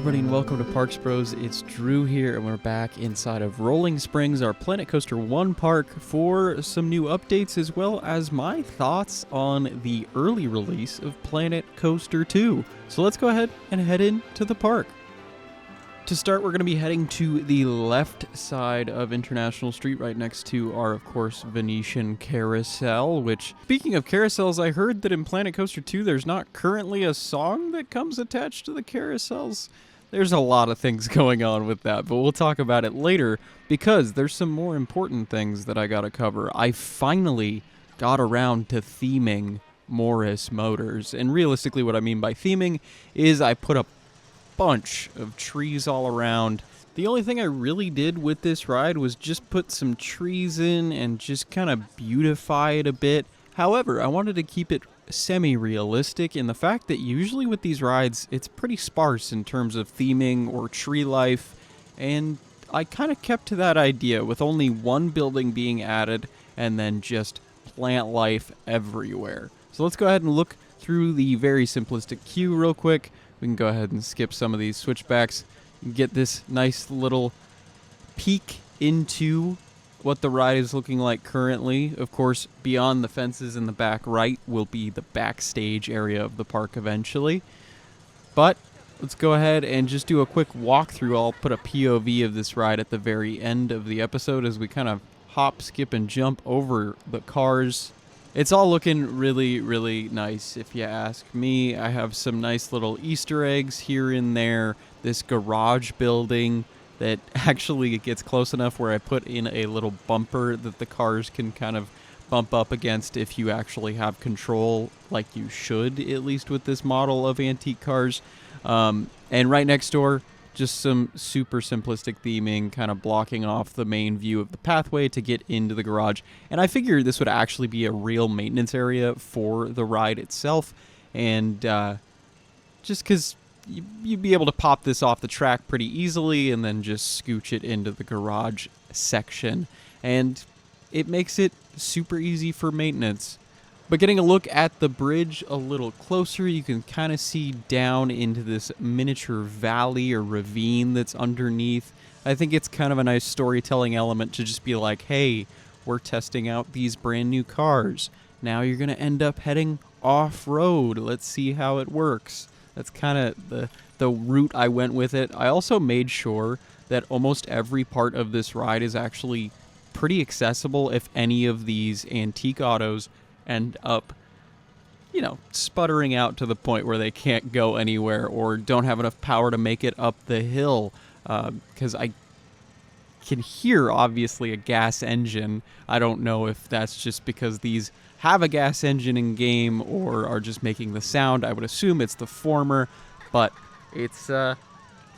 everybody, and welcome to Parks Bros. It's Drew here, and we're back inside of Rolling Springs, our Planet Coaster 1 park, for some new updates, as well as my thoughts on the early release of Planet Coaster 2. So let's go ahead and head into the park. To start, we're going to be heading to the left side of International Street, right next to our, of course, Venetian Carousel, which, speaking of carousels, I heard that in Planet Coaster 2 there's not currently a song that comes attached to the carousels. There's a lot of things going on with that, but we'll talk about it later, because there's some more important things that I gotta cover. I finally got around to theming Morris Motors, and realistically what I mean by theming is I put a bunch of trees all around. The only thing I really did with this ride was just put some trees in and just kind of beautify it a bit. However, I wanted to keep it semi-realistic in the fact that usually with these rides it's pretty sparse in terms of theming or tree life, and I kind of kept to that idea with only one building being added and then just plant life everywhere. So let's go ahead and look through the very simplistic queue real quick. We can go ahead and skip some of these switchbacks and get this nice little peek into what the ride is looking like currently. Of course, beyond the fences in the back right will be the backstage area of the park eventually. But let's go ahead and just do a quick walkthrough. I'll put a POV of this ride at the very end of the episode as we kind of hop, skip, and jump over the cars. It's all looking really, really nice, if you ask me. I have some nice little Easter eggs here and there. This garage building that actually gets close enough where I put in a little bumper that the cars can kind of bump up against if you actually have control, like you should, at least with this model of antique cars. And right next door, just some super simplistic theming, kind of blocking off the main view of the pathway to get into the garage. And I figured this would actually be a real maintenance area for the ride itself. And just because you'd be able to pop this off the track pretty easily and then just scooch it into the garage section. And it makes it super easy for maintenance. But getting a look at the bridge a little closer, you can kind of see down into this miniature valley or ravine that's underneath. I think it's kind of a nice storytelling element to just be like, hey, we're testing out these brand new cars. Now you're going to end up heading off-road. Let's see how it works. That's kind of the route I went with it. I also made sure that almost every part of this ride is actually pretty accessible if any of these antique autos end up, sputtering out to the point where they can't go anywhere or don't have enough power to make it up the hill. Because I can hear, obviously, a gas engine. I don't know if that's just because these have a gas engine in game or are just making the sound. I would assume it's the former, but it's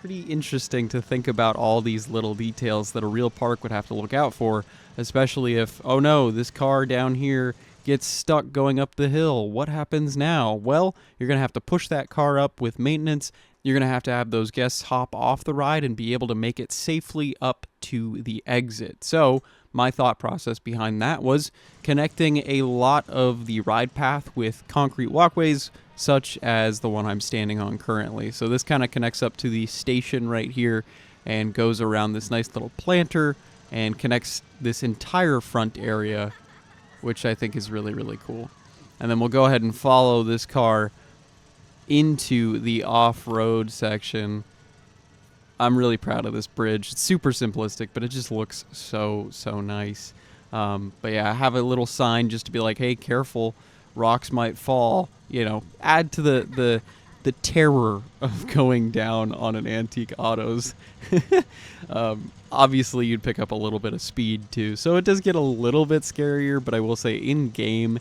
pretty interesting to think about all these little details that a real park would have to look out for, especially if, oh no, this car down here gets stuck going up the hill. What happens now? Well, you're going to have to push that car up with maintenance. You're going to have those guests hop off the ride and be able to make it safely up to the exit. So my thought process behind that was connecting a lot of the ride path with concrete walkways, such as the one I'm standing on currently. So this kind of connects up to the station right here and goes around this nice little planter and connects this entire front area, which I think is really, really cool. And then we'll go ahead and follow this car into the off-road section. I'm really proud of this bridge. It's super simplistic, but it just looks so, so nice. But yeah, I have a little sign just to be like, hey, careful, rocks might fall. Add to the terror of going down on an antique autos. Obviously, you'd pick up a little bit of speed, too. So it does get a little bit scarier, but I will say in-game,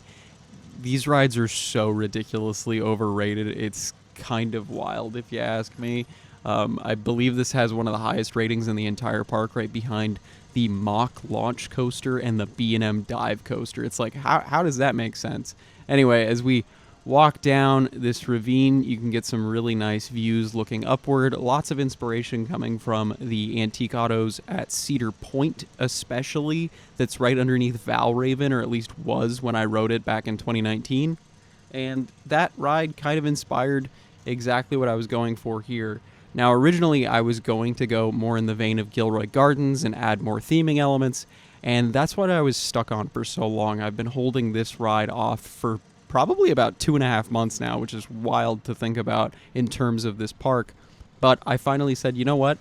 these rides are so ridiculously overrated. It's kind of wild, if you ask me. I believe this has one of the highest ratings in the entire park, right behind the Mach Launch Coaster and the B&M Dive Coaster. It's like, how does that make sense? Anyway, as we walk down this ravine, you can get some really nice views looking upward. Lots of inspiration coming from the antique autos at Cedar Point, especially. That's right underneath Valraven, or at least was when I rode it back in 2019. And that ride kind of inspired exactly what I was going for here. Now, originally, I was going to go more in the vein of Gilroy Gardens and add more theming elements, and that's what I was stuck on for so long. I've been holding this ride off for probably about 2.5 months now, which is wild to think about in terms of this park. But I finally said, you know what?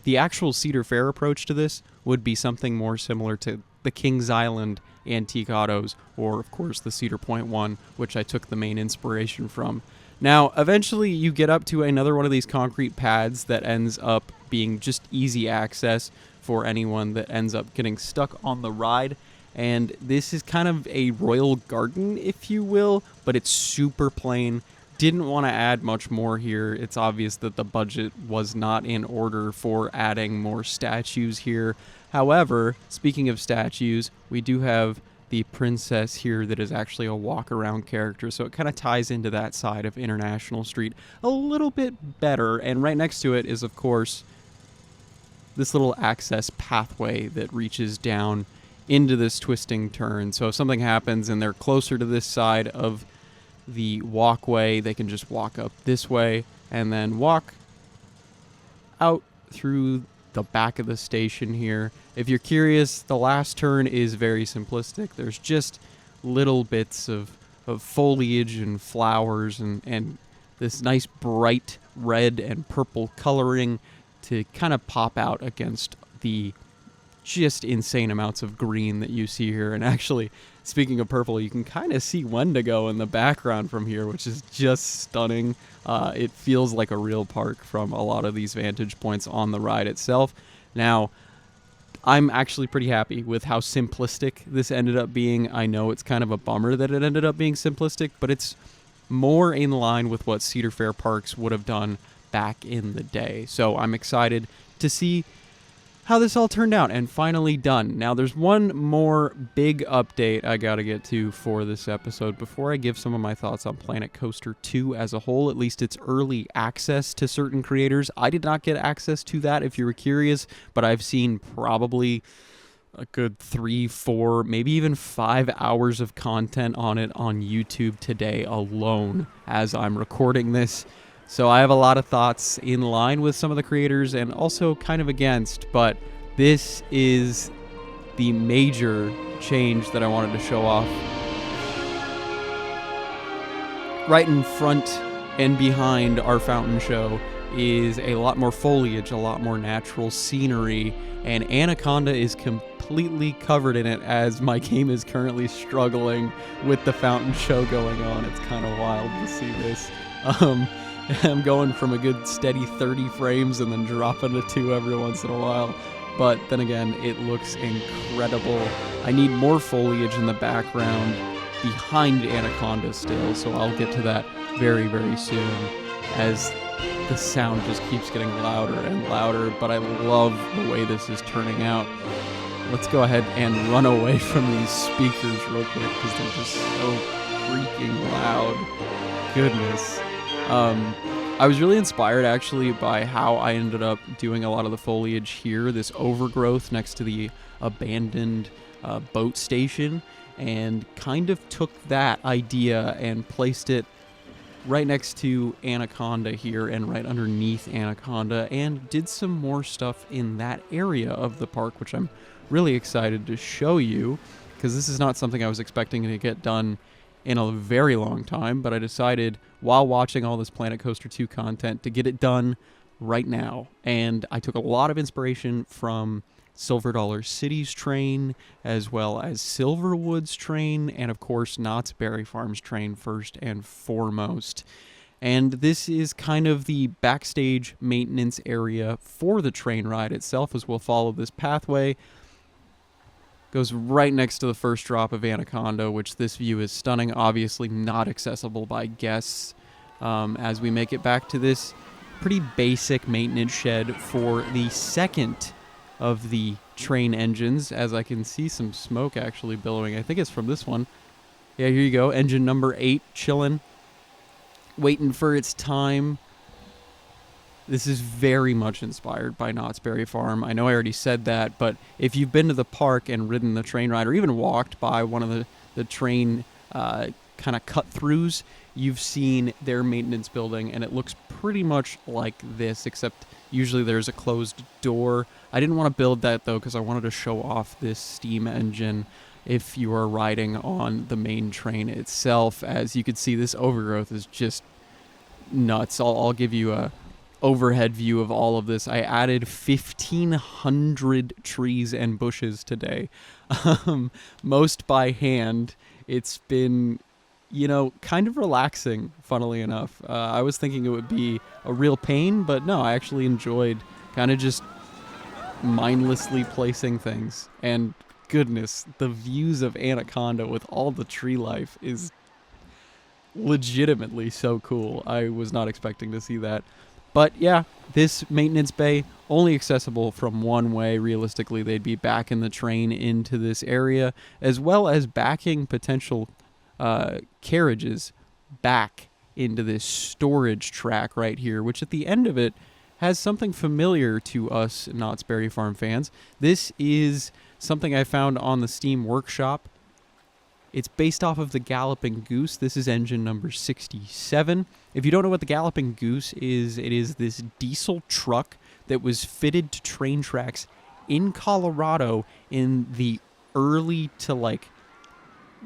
The actual Cedar Fair approach to this would be something more similar to the Kings Island Antique Autos, or of course the Cedar Point one, which I took the main inspiration from. Now, eventually you get up to another one of these concrete pads that ends up being just easy access for anyone that ends up getting stuck on the ride. And this is kind of a royal garden, if you will, but it's super plain. Didn't want to add much more here. It's obvious that the budget was not in order for adding more statues here. However, speaking of statues, we do have the princess here that is actually a walk-around character, so it kind of ties into that side of International Street a little bit better. And right next to it is, of course, this little access pathway that reaches down into this twisting turn. So if something happens and they're closer to this side of the walkway, they can just walk up this way and then walk out through the back of the station here. If you're curious, the last turn is very simplistic. There's just little bits of foliage and flowers and this nice bright red and purple coloring to kind of pop out against the just insane amounts of green that you see here. And actually, speaking of purple, you can kind of see Wendigo in the background from here, which is just stunning. It feels like a real park from a lot of these vantage points on the ride itself. Now, I'm actually pretty happy with how simplistic this ended up being. I know it's kind of a bummer that it ended up being simplistic, but it's more in line with what Cedar Fair parks would have done back in the day. So I'm excited to see how this all turned out and finally done. Now, there's one more big update I gotta get to for this episode before I give some of my thoughts on Planet Coaster 2 as a whole. At least it's early access to certain creators. I did not get access to that, if you were curious, but I've seen probably a good 3, 4, maybe even 5 hours of content on it on YouTube today alone as I'm recording this. So I have a lot of thoughts in line with some of the creators and also kind of against, but this is the major change that I wanted to show off. Right in front and behind our fountain show is a lot more foliage, a lot more natural scenery, and Anaconda is completely covered in it as my game is currently struggling with the fountain show going on. It's kind of wild to see this. I'm going from a good steady 30 frames and then dropping to 2 every once in a while. But then again, it looks incredible. I need more foliage in the background behind Anaconda still, so I'll get to that very, very soon as the sound just keeps getting louder and louder. But I love the way this is turning out. Let's go ahead and run away from these speakers real quick because they're just so freaking loud. Goodness. I was really inspired actually by how I ended up doing a lot of the foliage here, this overgrowth next to the abandoned boat station, and kind of took that idea and placed it right next to Anaconda here and right underneath Anaconda, and did some more stuff in that area of the park, which I'm really excited to show you because this is not something I was expecting to get done in a very long time, but I decided while watching all this Planet Coaster 2 content to get it done right now. And I took a lot of inspiration from Silver Dollar City's train, as well as Silverwood's train, and of course Knott's Berry Farm's train first and foremost. And this is kind of the backstage maintenance area for the train ride itself, as we'll follow this pathway. Goes right next to the first drop of Anaconda, which this view is stunning, obviously not accessible by guests. As we make it back to this pretty basic maintenance shed for the second of the train engines, as I can see some smoke actually billowing. I think it's from this one. Yeah, here you go, engine number 8 chilling, waiting for its time. This is very much inspired by Knott's Berry Farm. I know I already said that, but if you've been to the park and ridden the train ride or even walked by one of the train kind of cut-throughs, you've seen their maintenance building, and it looks pretty much like this, except usually there's a closed door. I didn't want to build that, though, because I wanted to show off this steam engine if you are riding on the main train itself. As you can see, this overgrowth is just nuts. I'll give you a overhead view of all of this. I added 1,500 trees and bushes today, most by hand. It's been, kind of relaxing, funnily enough. I was thinking it would be a real pain, but no, I actually enjoyed kind of just mindlessly placing things. And goodness, the views of Anaconda with all the tree life is legitimately so cool. I was not expecting to see that. But yeah, this maintenance bay only accessible from one way. Realistically, they'd be backing the train into this area, as well as backing potential carriages back into this storage track right here, which at the end of it has something familiar to us Knott's Berry Farm fans. This is something I found on the Steam Workshop. It's based off of the Galloping Goose. This is engine number 67. If you don't know what the Galloping Goose is, it is this diesel truck that was fitted to train tracks in Colorado in the early to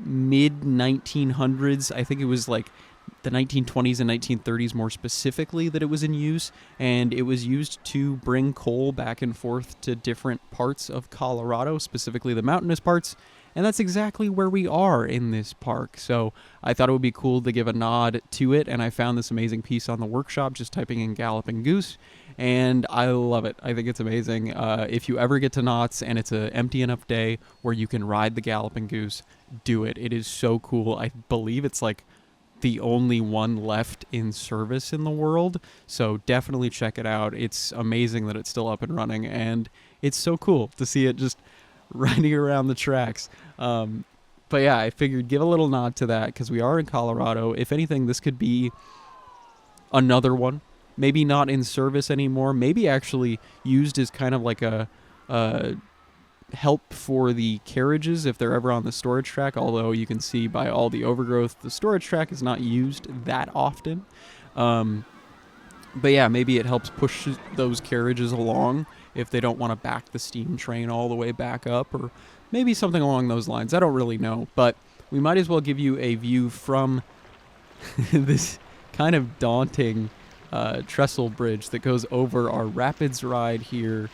mid 1900s. I think it was the 1920s and 1930s more specifically that it was in use, and it was used to bring coal back and forth to different parts of Colorado, specifically the mountainous parts. And that's exactly where we are in this park. So I thought it would be cool to give a nod to it, and I found this amazing piece on the workshop just typing in Galloping Goose, and I love it. I think it's amazing. If you ever get to Knott's and it's an empty enough day where you can ride the Galloping Goose, do it. It is so cool. I believe it's the only one left in service in the world, so definitely check it out. It's amazing that it's still up and running, and it's so cool to see it just riding around the tracks. But yeah, I figured give a little nod to that because we are in Colorado. If anything, this could be another one. Maybe not in service anymore. Maybe actually used as kind of like a help for the carriages if they're ever on the storage track. Although you can see by all the overgrowth, the storage track is not used that often. But yeah, maybe it helps push those carriages along if they don't want to back the steam train all the way back up, or maybe something along those lines. I don't really know, but we might as well give you a view from this kind of daunting trestle bridge that goes over our rapids ride here,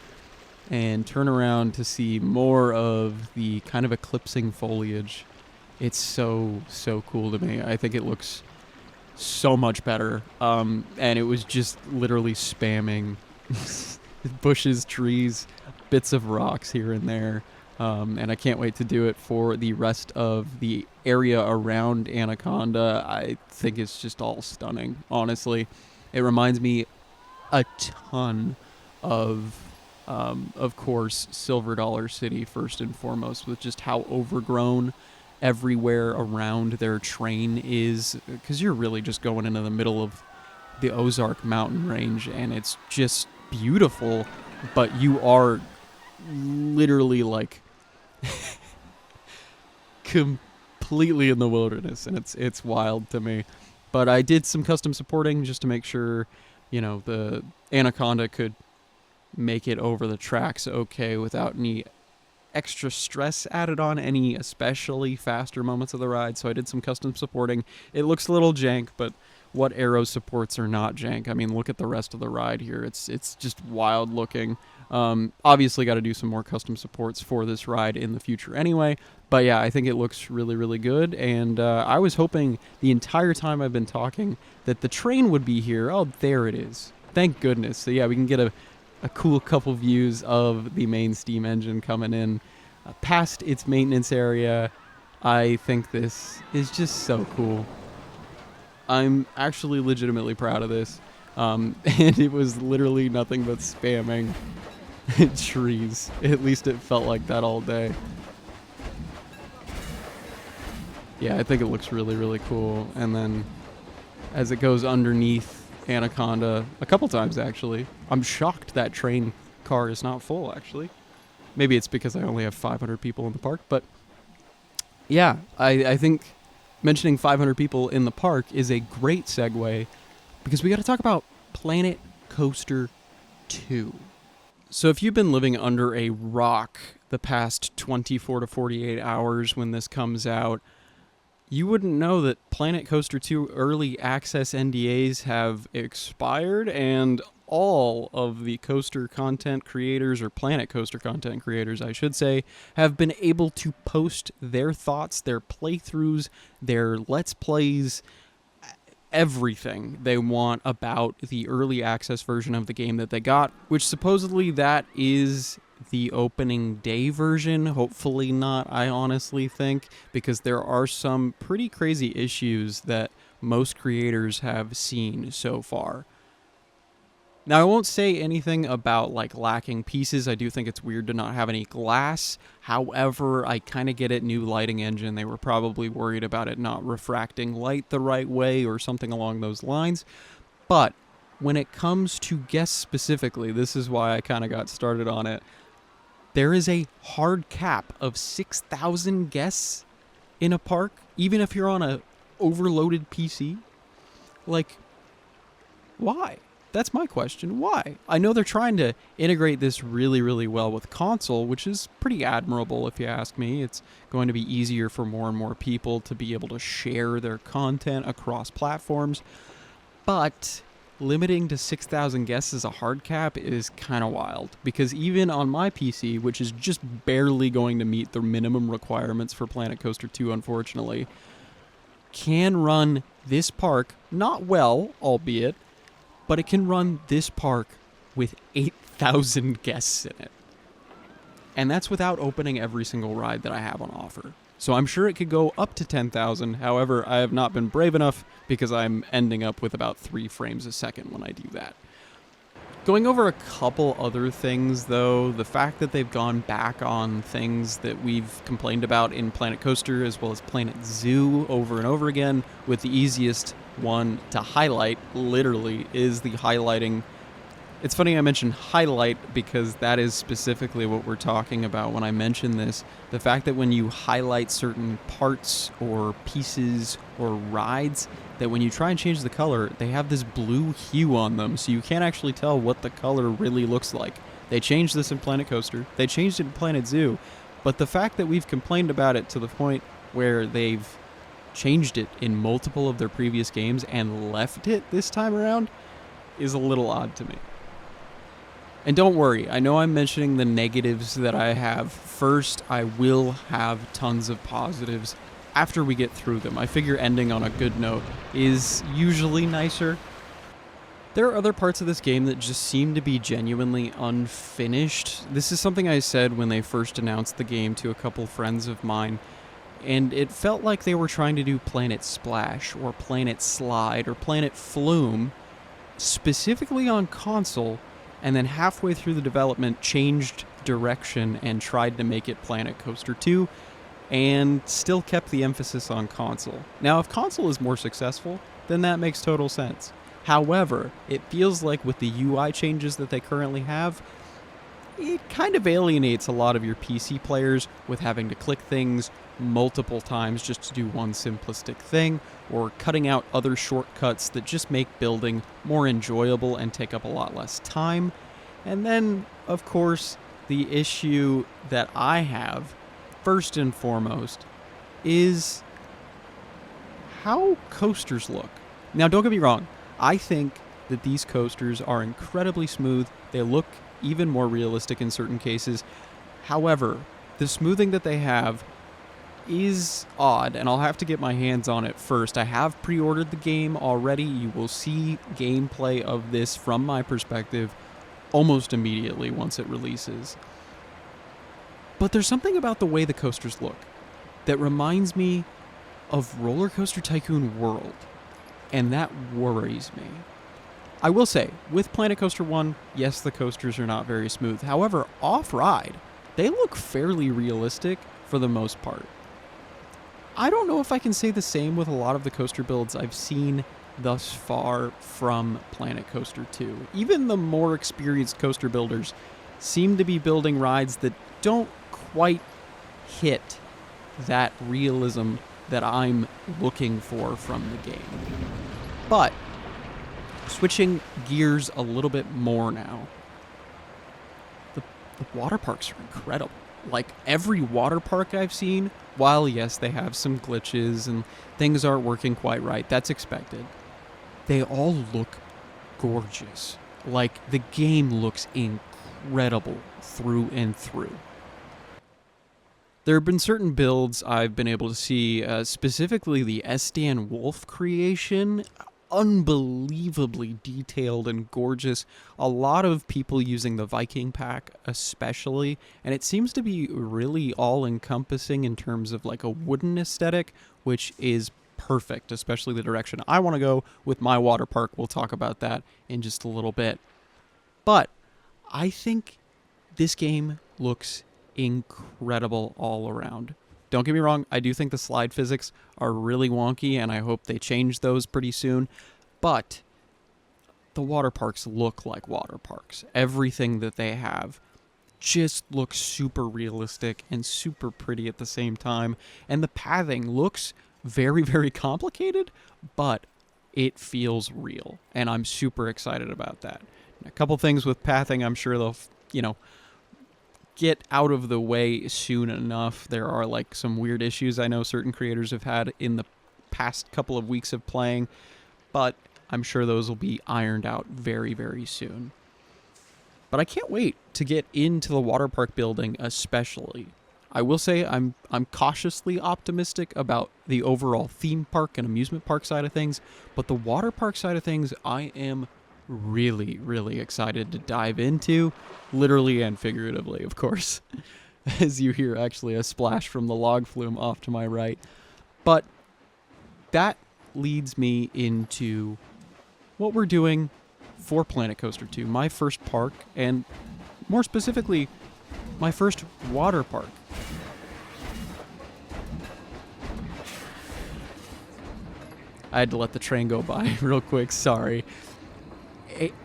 and turn around to see more of the kind of eclipsing foliage. It's so cool to me. I think it looks so much better. And it was just literally spamming bushes, trees, bits of rocks here and there. And I can't wait to do it for the rest of the area around Anaconda. I think it's just all stunning, honestly. It reminds me a ton of course, Silver Dollar City, first and foremost, with just how overgrown everywhere around their train is, because you're really just going into the middle of the Ozark mountain range, and it's just beautiful, but you are literally completely in the wilderness, and it's wild to me. But I did some custom supporting just to make sure, the Anaconda could make it over the tracks okay without any extra stress added on any especially faster moments of the ride. So I did some custom supporting. It looks a little jank, but what arrow supports are not jank? I mean, look at the rest of the ride here. It's just wild looking. Obviously got to do some more custom supports for this ride in the future anyway. But yeah, I think it looks really, really good. And I was hoping the entire time I've been talking that the train would be here. Oh, there it is. Thank goodness. So yeah, we can get a cool couple views of the main steam engine coming in past its maintenance area. I think this is just so cool. I'm actually legitimately proud of this. And it was literally nothing but spamming trees. At least it felt like that all day. Yeah, I think it looks really, really cool. And then as it goes underneath Anaconda a couple times, actually. I'm shocked that train car is not full, actually. Maybe it's because I only have 500 people in the park, but yeah, I think mentioning 500 people in the park is a great segue because we got to talk about Planet Coaster 2. So if you've been living under a rock the past 24 to 48 hours when this comes out, you wouldn't know that Planet Coaster 2 early access NDAs have expired, and all of the coaster content creators, or Planet Coaster content creators, I should say, have been able to post their thoughts, their playthroughs, their Let's Plays, everything they want about the early access version of the game that they got, which supposedly that is the opening day version. Hopefully not, I honestly think, because there are some pretty crazy issues that most creators have seen so far. Now, I won't say anything about like lacking pieces. I do think it's weird to not have any glass. However, I kind of get it. New lighting engine. They were probably worried about it not refracting light the right way or something along those lines. But when it comes to guests specifically, this is why I kind of got started on it. There is a hard cap of 6,000 guests in a park, even if you're on a overloaded PC. Like, why? That's my question. Why? I know they're trying to integrate this really, really well with console, which is pretty admirable if you ask me. It's going to be easier for more and more people to be able to share their content across platforms. But limiting to 6,000 guests as a hard cap is kind of wild, because even on my PC, which is just barely going to meet the minimum requirements for Planet Coaster 2, unfortunately, can run this park, not well, albeit, but it can run this park with 8,000 guests in it. And that's without opening every single ride that I have on offer. So I'm sure it could go up to 10,000. However, I have not been brave enough because I'm ending up with about 3 frames a second when I do that. Going over a couple other things, though, the fact that they've gone back on things that we've complained about in Planet Coaster as well as Planet Zoo over and over again, with the easiest one to highlight, literally, is the highlighting. It's funny I mentioned highlight because that is specifically what we're talking about when I mention this. The fact that when you highlight certain parts or pieces or rides, that when you try and change the color, they have this blue hue on them, so you can't actually tell what the color really looks like. They changed this in Planet Coaster. They changed it in Planet Zoo. But the fact that we've complained about it to the point where they've changed it in multiple of their previous games and left it this time around is a little odd to me. And don't worry, I know I'm mentioning the negatives that I have first. I will have tons of positives after we get through them. I figure ending on a good note is usually nicer. There are other parts of this game that just seem to be genuinely unfinished. This is something I said when they first announced the game to a couple friends of mine, and it felt like they were trying to do Planet Splash or Planet Slide or Planet Flume specifically on console, and then halfway through the development changed direction and tried to make it Planet Coaster 2 and still kept the emphasis on console. Now, if console is more successful, then that makes total sense. However, it feels like with the UI changes that they currently have, it kind of alienates a lot of your PC players with having to click things multiple times just to do one simplistic thing, or cutting out other shortcuts that just make building more enjoyable and take up a lot less time. And then, of course, the issue that I have, first and foremost, is how coasters look. Now, don't get me wrong. I think that these coasters are incredibly smooth. They look even more realistic in certain cases. However, the smoothing that they have is odd, and I'll have to get my hands on it first. I have pre-ordered the game already. You will see gameplay of this from my perspective almost immediately once it releases. But there's something about the way the coasters look that reminds me of Roller Coaster Tycoon World, and that worries me. I will say, with Planet Coaster 1, yes, the coasters are not very smooth. However, off-ride, they look fairly realistic for the most part. I don't know if I can say the same with a lot of the coaster builds I've seen thus far from Planet Coaster 2. Even the more experienced coaster builders seem to be building rides that don't quite hit that realism that I'm looking for from the game. But switching gears a little bit more now, the water parks are incredible. Like, every water park I've seen, while yes, they have some glitches and things aren't working quite right, that's expected, they all look gorgeous. Like, the game looks incredible through and through. There have been certain builds I've been able to see, specifically the Estan Wolf creation, unbelievably detailed and gorgeous. A lot of people using the Viking pack especially, and it seems to be really all-encompassing in terms of like a wooden aesthetic, which is perfect, especially the direction I want to go with my water park. We'll talk about that in just a little bit. But I think this game looks incredible all around. Don't get me wrong, I do think the slide physics are really wonky, and I hope they change those pretty soon, but the water parks look like water parks. Everything that they have just looks super realistic and super pretty at the same time, and the pathing looks very, very complicated, but it feels real, and I'm super excited about that. And a couple things with pathing, I'm sure they'll, get out of the way soon enough. There are like some weird issues I know certain creators have had in the past couple of weeks of playing, but I'm sure those will be ironed out very, very soon. But I can't wait to get into the water park building especially. I will say I'm cautiously optimistic about the overall theme park and amusement park side of things, but the water park side of things I am really, really excited to dive into, literally and figuratively, of course, as you hear actually a splash from the log flume off to my right. But that leads me into what we're doing for Planet Coaster 2, my first park, and more specifically, my first water park. I had to let the train go by real quick, sorry.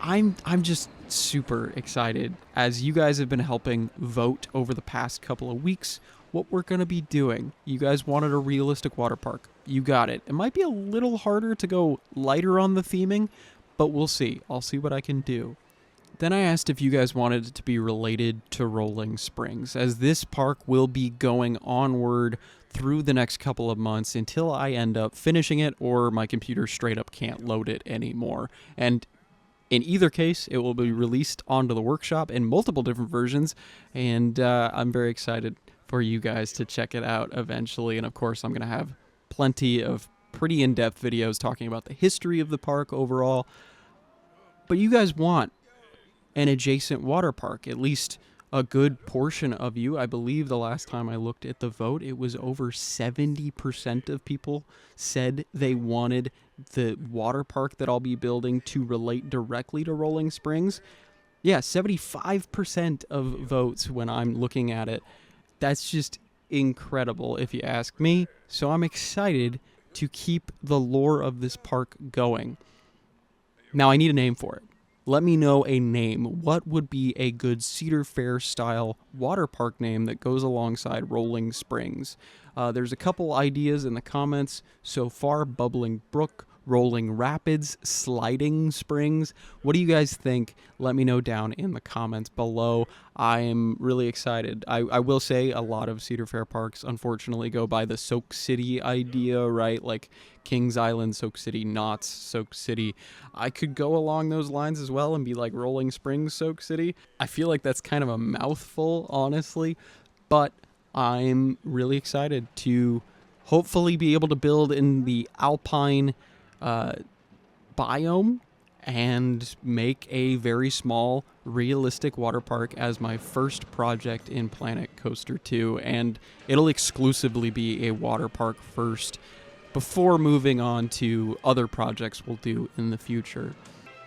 I'm just super excited, as you guys have been helping vote over the past couple of weeks what we're going to be doing. You guys wanted a realistic water park. You got it. It might be a little harder to go lighter on the theming, but we'll see. I'll see what I can do. Then I asked if you guys wanted it to be related to Rolling Springs, as this park will be going onward through the next couple of months until I end up finishing it or my computer straight up can't load it anymore. And in either case, it will be released onto the workshop in multiple different versions, and I'm very excited for you guys to check it out eventually. And of course, I'm going to have plenty of pretty in-depth videos talking about the history of the park overall. But you guys want an adjacent water park, at least a good portion of you. I believe the last time I looked at the vote, it was over 70% of people said they wanted the water park that I'll be building to relate directly to Rolling Springs. Yeah, 75% of votes when I'm looking at it. That's just incredible if you ask me. So I'm excited to keep the lore of this park going. Now I need a name for it. Let me know a name. What would be a good Cedar Fair style water park name that goes alongside Rolling Springs? There's a couple ideas in the comments so far. Bubbling Brook, Rolling Rapids, Sliding Springs. What do you guys think? Let me know down in the comments below. I am really excited. I will say a lot of Cedar Fair parks unfortunately go by the Soak City idea, right? Like Kings Island, Soak City, Knott's, Soak City. I could go along those lines as well and be like Rolling Springs, Soak City. I feel like that's kind of a mouthful, honestly, but I'm really excited to hopefully be able to build in the alpine biome and make a very small realistic water park as my first project in Planet Coaster 2, and it'll exclusively be a water park first before moving on to other projects we'll do in the future.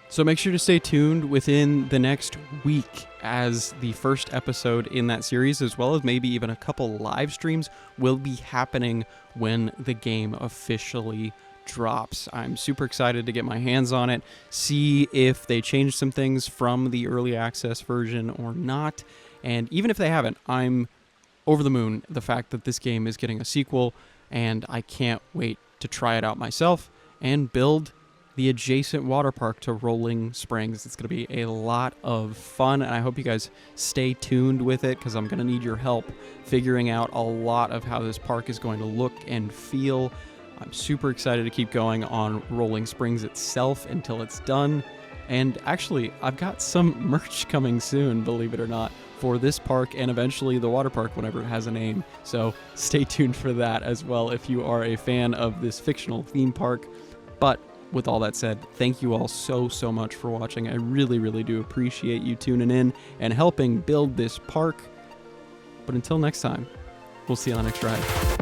So make sure to stay tuned within the next week as the first episode in that series, as well as maybe even a couple live streams, will be happening when the game officially drops. I'm super excited to get my hands on it, see if they changed some things from the early access version or not. And even if they haven't, I'm over the moon the fact that this game is getting a sequel. and I can't wait to try it out myself and build the adjacent water park to Rolling Springs. It's going to be a lot of fun, and I hope you guys stay tuned with it because I'm going to need your help figuring out a lot of how this park is going to look and feel. I'm super excited to keep going on Rolling Springs itself until it's done. And actually, I've got some merch coming soon, believe it or not, for this park and eventually the water park whenever it has a name. So stay tuned for that as well if you are a fan of this fictional theme park. But with all that said, thank you all so much for watching. I really do appreciate you tuning in and helping build this park. But until next time, we'll see you on the next ride.